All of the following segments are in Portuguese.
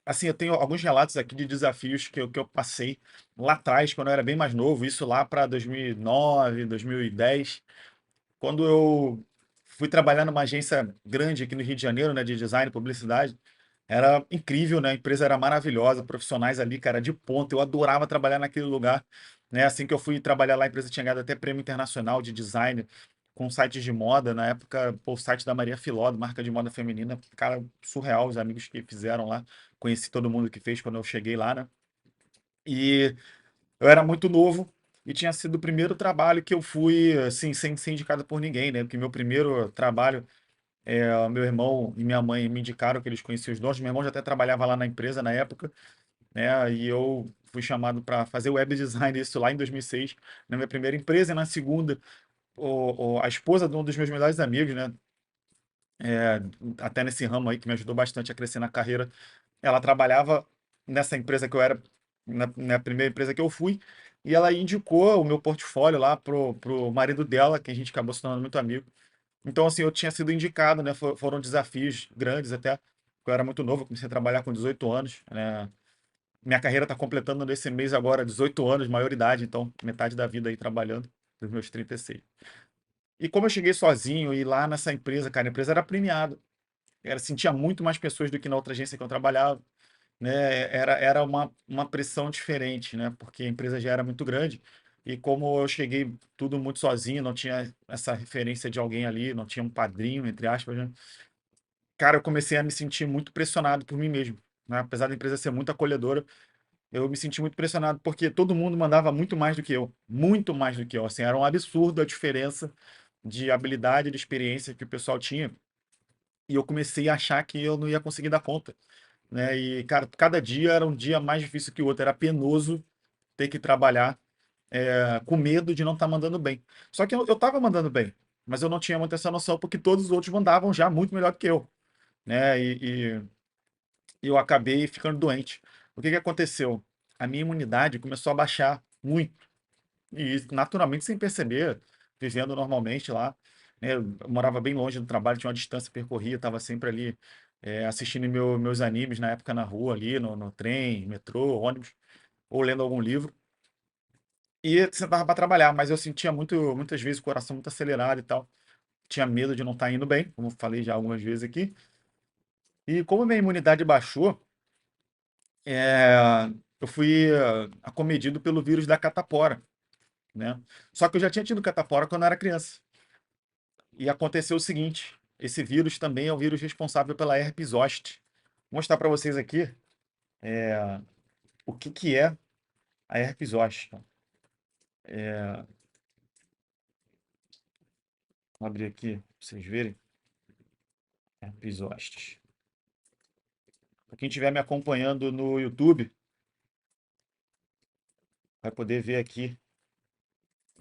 assim, eu tenho alguns relatos aqui de desafios que eu passei lá atrás, quando eu era bem mais novo, isso lá para 2009, 2010, quando eu fui trabalhar numa agência grande aqui no Rio de Janeiro, né, de design e publicidade. Era incrível, né? A empresa era maravilhosa, profissionais ali, cara, de ponta. Eu adorava trabalhar naquele lugar, né? Assim que eu fui trabalhar lá, a empresa tinha ganhado até prêmio internacional de design com sites de moda. Na época, pô, o site da Maria Filó, marca de moda feminina, cara, surreal, os amigos que fizeram lá. Conheci todo mundo que fez quando eu cheguei lá, né? E eu era muito novo e tinha sido o primeiro trabalho que eu fui, assim, sem ser indicado por ninguém, né? Porque meu primeiro trabalho, meu irmão e minha mãe me indicaram que eles conheciam os donos. Meu irmão já até trabalhava lá na empresa na época, né? E eu fui chamado para fazer web design, isso lá em 2006, na minha primeira empresa. E na segunda, a esposa de um dos meus melhores amigos, né? É, até nesse ramo aí que me ajudou bastante a crescer na carreira, ela trabalhava nessa empresa que eu era, na primeira empresa que eu fui, e ela indicou o meu portfólio lá pro marido dela, que a gente acabou se tornando muito amigo. Então, assim, eu tinha sido indicado, né? Foram desafios grandes até. Eu era muito novo, eu comecei a trabalhar com 18 anos, né? Minha carreira está completando nesse mês agora 18 anos, maioridade, então metade da vida aí trabalhando, dos meus 36. E como eu cheguei sozinho e lá nessa empresa, cara, a empresa era premiada. Sentia muito mais pessoas do que na outra agência que eu trabalhava, né? Era uma pressão diferente, né? Porque a empresa já era muito grande. E como eu cheguei tudo muito sozinho, não tinha essa referência de alguém ali, não tinha um padrinho, entre aspas, né? Cara, eu comecei a me sentir muito pressionado por mim mesmo, né? Apesar da empresa ser muito acolhedora, eu me senti muito pressionado porque todo mundo mandava muito mais do que eu. Assim, era um absurdo a diferença de habilidade, de experiência que o pessoal tinha. E eu comecei a achar que eu não ia conseguir dar conta, né? E, cara, cada dia era um dia mais difícil que o outro. Era penoso ter que trabalhar com medo de não estar mandando bem. Só que eu tava mandando bem, mas eu não tinha muito essa noção porque todos os outros mandavam já muito melhor do que eu, né? E eu acabei ficando doente. O que que aconteceu? A minha imunidade começou a baixar muito. E isso, naturalmente, sem perceber, vivendo normalmente lá, né? Eu morava bem longe do trabalho, tinha uma distância percorrida, estava sempre ali assistindo meus animes na época na rua, ali, no trem, metrô, ônibus, ou lendo algum livro. E sentava para trabalhar, mas eu sentia muitas vezes o coração muito acelerado e tal. Tinha medo de não estar indo bem, como eu falei já algumas vezes aqui. E como minha imunidade baixou, eu fui acometido pelo vírus da catapora, né? Só que eu já tinha tido catapora quando eu era criança. E aconteceu o seguinte: esse vírus também é o vírus responsável pela herpes zoster. Vou mostrar para vocês aqui o que que é a herpes zoster. Vou abrir aqui para vocês verem. Herpes zoster. Para quem estiver me acompanhando no YouTube, vai poder ver aqui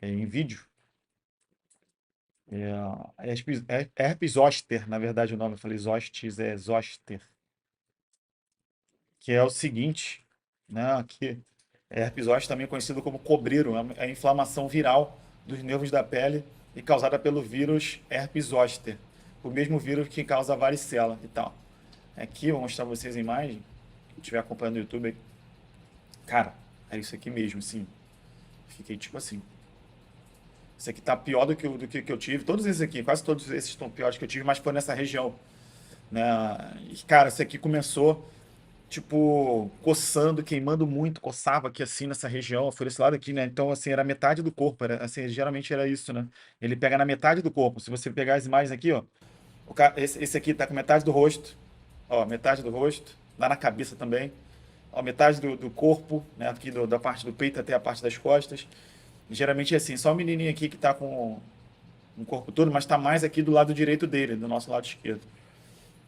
em vídeo. Herpes zoster, na verdade o nome, eu falei zostes, é zoster. Que é o seguinte, né? Aqui, herpes zoster também é conhecido como cobreiro, é a inflamação viral dos nervos da pele e causada pelo vírus herpes zoster, o mesmo vírus que causa a varicela e tal. Aqui eu vou mostrar pra vocês a imagem, quem estiver acompanhando no YouTube, cara, é isso aqui mesmo, sim. Fiquei tipo assim. Esse aqui tá pior do que eu tive. Todos esses aqui, quase todos esses estão piores que eu tive, mas foi nessa região, né? E, cara, esse aqui começou tipo, coçando, queimando muito, coçava aqui assim nessa região, foi desse lado aqui, né? Então, assim, era metade do corpo, era, assim, geralmente era isso, né? Ele pega na metade do corpo. Se você pegar as imagens aqui, ó, esse aqui tá com metade do rosto, ó, metade do rosto, lá na cabeça também, ó, metade do corpo, né? Aqui da parte do peito até a parte das costas. Geralmente é assim, só o menininho aqui que tá com o corpo todo, mas tá mais aqui do lado direito dele, do nosso lado esquerdo.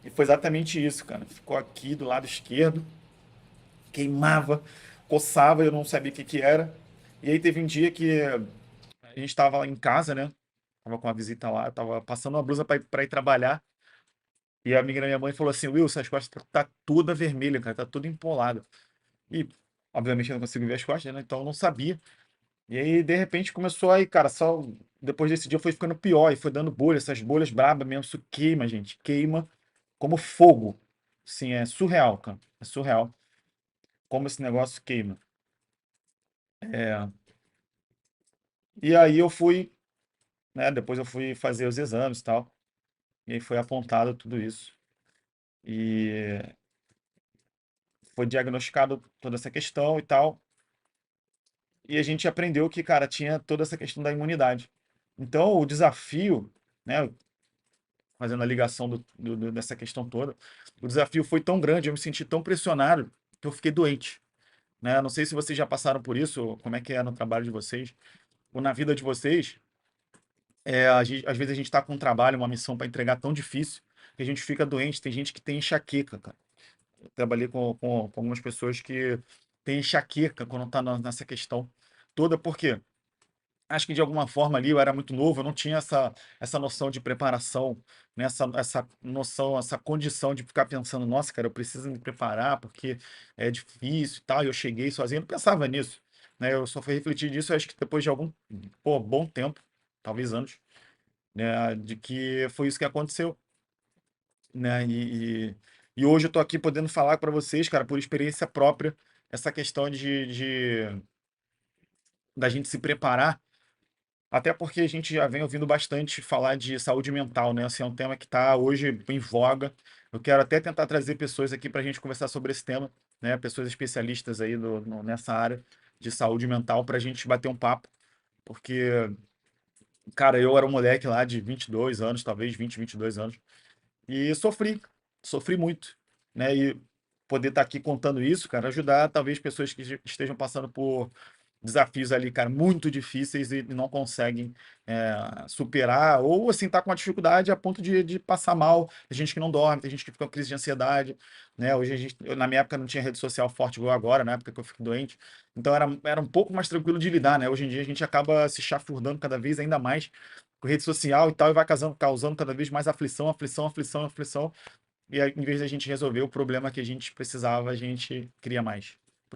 E foi exatamente isso, cara. Ficou aqui do lado esquerdo, queimava, coçava, eu não sabia o que que era. E aí teve um dia que a gente estava em casa, né? Tava com uma visita lá, eu tava passando uma blusa para ir trabalhar. E a amiga da minha mãe falou assim: Wilson, as costas tá toda vermelha, cara, tá tudo empolado. E, obviamente, eu não consigo ver as costas, né? Então eu não sabia. E aí, de repente, começou aí, cara, só depois desse dia foi ficando pior e foi dando bolha, essas bolhas brabas mesmo. Isso queima, gente, queima como fogo. Sim, é surreal, cara. É surreal como esse negócio queima. É, e aí eu fui, né? Depois eu fui fazer os exames e tal. E aí foi apontado tudo isso. E foi diagnosticado toda essa questão e tal. E a gente aprendeu que, cara, tinha toda essa questão da imunidade. Então, o desafio, né, fazendo a ligação dessa questão toda, o desafio foi tão grande, eu me senti tão pressionado que eu fiquei doente, né? Não sei se vocês já passaram por isso, ou como é que é no trabalho de vocês, ou na vida de vocês. Às vezes a gente está com um trabalho, uma missão para entregar tão difícil que a gente fica doente. Tem gente que tem enxaqueca, cara. Eu trabalhei com algumas pessoas que têm enxaqueca quando está nessa questão toda, por quê? Acho que de alguma forma ali eu era muito novo, eu não tinha essa noção de preparação, né? Essa noção, essa condição de ficar pensando, nossa, cara, eu preciso me preparar porque é difícil e tal. E eu cheguei sozinho, eu não pensava nisso, né? Eu só fui refletir disso, acho que depois de algum, pô, bom tempo, talvez anos, né? De que foi isso que aconteceu, né? E hoje eu tô aqui podendo falar para vocês, cara, por experiência própria, essa questão da gente se preparar. Até porque a gente já vem ouvindo bastante falar de saúde mental, né? Assim, é um tema que está hoje em voga. Eu quero até tentar trazer pessoas aqui para a gente conversar sobre esse tema, né? Pessoas especialistas aí nessa área de saúde mental para a gente bater um papo. Porque, cara, eu era um moleque lá de 22 anos, talvez 22 anos, e sofri muito, né? E poder estar aqui contando isso, cara, ajudar talvez pessoas que estejam passando por desafios ali, cara, muito difíceis e não conseguem superar, ou assim, tá com uma dificuldade a ponto de passar mal. Tem gente que não dorme, tem gente que fica com crise de ansiedade, né? Hoje na minha época não tinha rede social forte igual agora, na época que eu fiquei doente, então era um pouco mais tranquilo de lidar, né? Hoje em dia a gente acaba se chafurdando cada vez ainda mais com rede social e tal, e vai causando cada vez mais aflição, aflição, aflição, aflição, e aí, em vez da gente resolver o problema que a gente precisava, a gente cria mais.